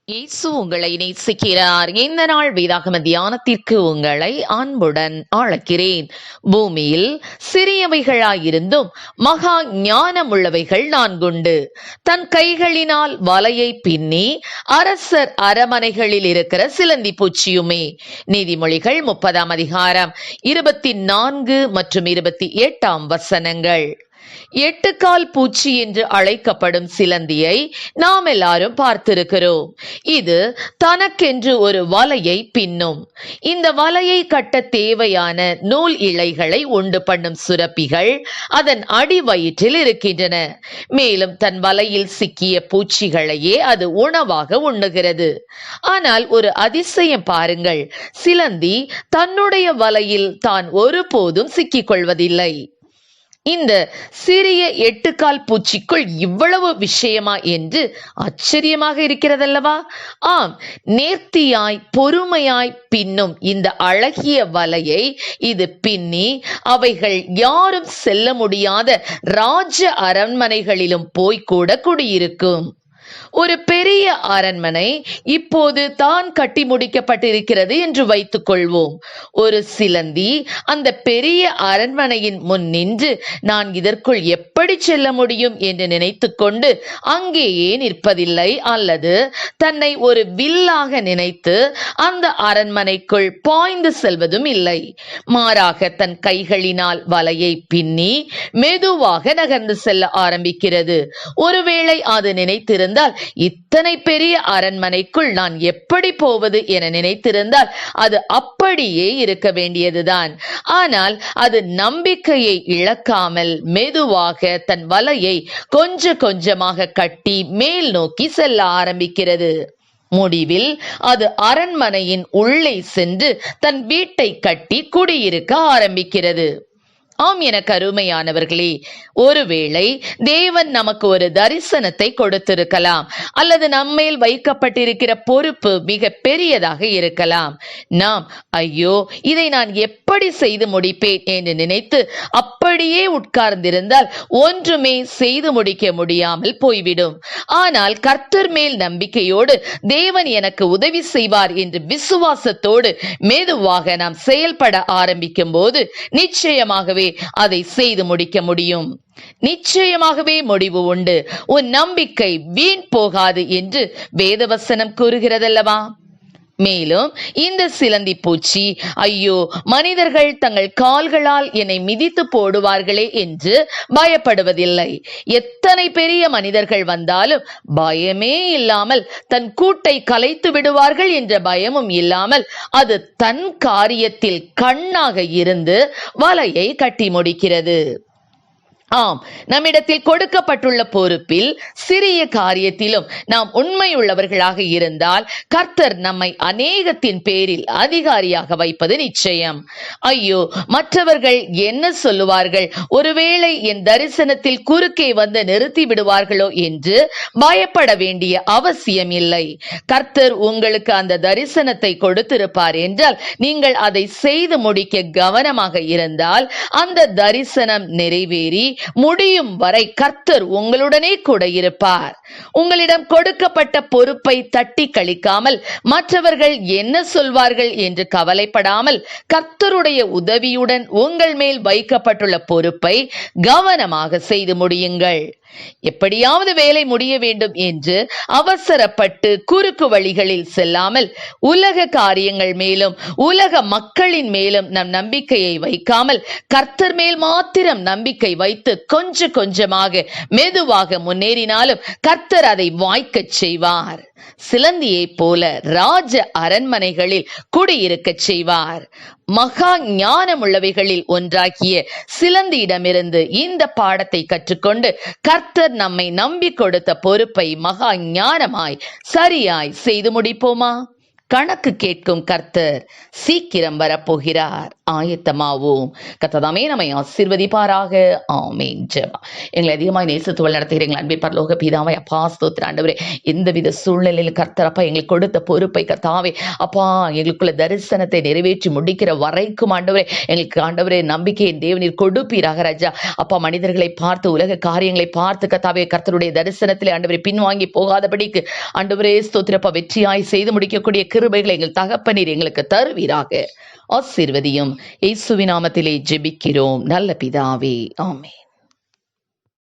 இயேசு உங்களை நேசிக்கிறார். இந்த நாள் வேதாகம தியானத்திற்கு உங்களை அன்புடன் அழைக்கிறேன். பூமியில் சிறியவைகளாயிருந்தும் மகா ஞானமுள்ளவைகள் நான்குண்டு. தன் கைகளினால் வலையை பின்னி அரசர் அரமனைகளில் இருக்கிற சிலந்தி பூச்சியுமே. நீதிமொழிகள் 30 அதிகாரம் 24 மற்றும் 28 வசனங்கள். 8 கால் பூச்சி என்று அழைக்கப்படும் சிலந்தியை நாம் எல்லாரும் பார்த்திருக்கிறோம். இது தனக்கென்று ஒரு வலையை பின்னும். இந்த வலையை கட்ட தேவையான நூல் இழைகளை உண்டு பண்ணும் சுரப்பிகள் அதன் அடி வயிற்றில் இருக்கின்றன. மேலும் தன் வலையில் சிக்கிய பூச்சிகளையே அது உணவாக உண்ணுகிறது. ஆனால் ஒரு அதிசயம் பாருங்கள், சிலந்தி தன்னுடைய வலையில் தான் ஒருபோதும் சிக்கிக் கொள்வதில்லை. இந்த சிறிய 8 கால் பூச்சிக்குள் இவ்வளவு விஷயமா என்று ஆச்சரியமாக இருக்கிறதல்லவா? ஆம், நேர்த்தியாய் பொறுமையாய் பின்னும் இந்த அழகிய வலையை இது பின்னி அவைகள் யாரும் செல்ல முடியாத ராஜ அரண்மனைகளிலும் போய்கூட குடியிருக்கும். ஒரு பெரிய அரண்மனை இப்போது தான் கட்டி முடிக்கப்பட்டிருக்கிறது என்று வைத்துக் கொள்வோம். ஒரு சிலந்தி அந்த பெரிய அரண்மனையின் முன் நின்று நான் இதற்குள் எப்படி செல்ல முடியும் என்று நினைத்து கொண்டு அங்கேயே நிற்பதில்லை, அல்லது தன்னை ஒரு வில்லாக நினைத்து அந்த அரண்மனைக்குள் பாய்ந்து செல்வதும் இல்லை. மாறாக தன் கைகளினால் வலையை பின்னி மெதுவாக நகர்ந்து செல்ல ஆரம்பிக்கிறது. ஒருவேளை அது நினைத்திருந்தால் இத்தனை பெரிய அரண்மனைக்குள் நான் எப்படி போவது என நினைத்திருந்தால் அது அப்படியே இருக்க வேண்டியதுதான். ஆனால் அது நம்பிக்கையை இழக்காமல் மெதுவாக தன் வலையை கொஞ்சம் கொஞ்சமாக கட்டி மேல் நோக்கி செல்ல ஆரம்பிக்கிறது. முடிவில் அது அரண்மனையின் உள்ளே சென்று தன் வீட்டை கட்டி குடியிருக்க ஆரம்பிக்கிறது. ஆம், எனக்கு அருமையானவர்களே, ஒருவேளை தேவன் நமக்கு ஒரு தரிசனத்தை கொடுத்திருக்கலாம், அல்லது நம்மேல் வைக்கப்பட்டிருக்கிற பொறுப்பு மிக பெரியதாக இருக்கலாம். நாம் ஐயோ இதை நான் எப்படி செய்து முடிப்பேன் என்று நினைத்து அப்படியே உட்கார்ந்திருந்தால் ஒன்றுமே செய்து முடிக்க முடியாமல் போய்விடும். ஆனால் கர்த்தர் மேல் நம்பிக்கையோடு தேவன் எனக்கு உதவி செய்வார் என்று விசுவாசத்தோடு மெதுவாக நாம் செயல்பட ஆரம்பிக்கும் போது நிச்சயமாகவே அதை செய்து முடிக்க முடியும். நிச்சயமாகவே முடிவு உண்டு. உன் நம்பிக்கை வீண் போகாது என்று வேதவசனம் கூறுகிறதல்லவா? மேலும் இந்த சிலந்தி பூச்சி ஐயோ மனிதர்கள் தங்கள் கால்களால் என்னை மிதித்து போடுவார்களே என்று பயப்படுவதில்லை. எத்தனை பெரிய மனிதர்கள் வந்தாலும் பயமே இல்லாமல், தன் கூட்டை கலைத்து விடுவார்கள் என்ற பயமும் இல்லாமல் அது தன் காரியத்தில் கண்ணாக இருந்து வலையை கட்டி முடிக்கிறது. ஆம், நம்மிடத்தில் கொடுக்கப்பட்டுள்ள பொறுப்பில் சிறிய காரியத்திலும் நாம் உண்மையுள்ளவர்களாக இருந்தால் கர்த்தர் நம்மை அநேகத்தின் பேரில் அதிகாரியாக வைப்பது நிச்சயம். ஐயோ மற்றவர்கள் என்ன சொல்லுவார்கள், ஒருவேளை என் தரிசனத்தில் குறுக்கே வந்து நிறுத்தி விடுவார்களோ என்று பயப்பட வேண்டிய அவசியம் இல்லை. கர்த்தர் உங்களுக்கு அந்த தரிசனத்தை கொடுத்திருப்பார் என்றால் நீங்கள் அதை செய்து முடிக்க கவனமாக இருந்தால் அந்த தரிசனம் நிறைவேறி முடியும் வரை கர்த்தர் உங்களுடனே கூட இருப்பார். உங்களிடம் கொடுக்கப்பட்ட பொறுப்பை தட்டி கழிக்காமல், மற்றவர்கள் என்ன சொல்வார்கள் என்று கவலைப்படாமல், கர்த்தருடைய உதவியுடன் உங்கள் மேல் வைக்கப்பட்டுள்ள பொறுப்பை கவனமாக செய்து முடியுங்கள். எப்படியாவது வேலை முடிய வேண்டும் என்று அவசரப்பட்டு குறுக்கு வழிகளில் செல்லாமல், உலக காரியங்கள் மேலும் உலக மக்களின் மேலும் நம் நம்பிக்கையை வைக்காமல் கர்த்தர் மேல் மாத்திரம் நம்பிக்கை வைத்து கொஞ்சம் கொஞ்சமாக மெதுவாக முன்னேறினாலும் கர்த்தர் அதை வாய்க்கச் செய்வார். சிலந்தியை போல ராஜ அரண்மனைகளில் குடியிருக்க செய்வார். மகா ஞானமுள்ளவைகளில் ஒன்றாகிய சிலந்தியிடமிருந்து இந்த பாடத்தை கற்றுக்கொண்டு கர்த்தர் நம்மை நம்பி கொடுத்த பொறுப்பை மகா ஞானமாய் சரியாய் செய்து முடிப்போமா? கணக்கு கேட்கும் கர்த்தர் சீக்கிரம் வரப்போகிறார். ஆயத்தமாவோம். கர்த்ததாமே நம்மை ஆசீர்வதிப்பாராக. ஆமென். ஜெபம். எங்களை அதிகமாக நேசித்து நடத்துகிற எங்கள் அன்பை பரலோக பிதாவை அப்பா ஸ்தோத்திர ஆண்டவரே, எந்தவித சூழ்நிலையில் கர்த்தர் அப்பா எங்களுக்கு கொடுத்த பொறுப்பை கர்த்தாவே அப்பா எங்களுக்குள்ள தரிசனத்தை நிறைவேற்றி முடிக்கிற வரைக்கும் ஆண்டவரே எங்களுக்கு ஆண்டவரே நம்பிக்கையின் தேவனீர் கொடுப்பீராக ராஜா. அப்பா மனிதர்களை பார்த்து உலக காரியங்களை பார்த்து கர்த்தாவே கர்த்தருடைய தரிசனத்திலே ஆண்டவரை பின்வாங்கி போகாதபடிக்கு ஆண்டவரே ஸ்தோத்திரப்பா வெற்றியாய் செய்து முடிக்கக்கூடிய கிருபைகளை எங்கள் தகப்பனீர் எங்களுக்கு தருவீராக. ஆசீர்வதியும். இயேசுவின் நாமத்திலே ஜெபிக்கிறோம் நல்ல பிதாவே. ஆமென்.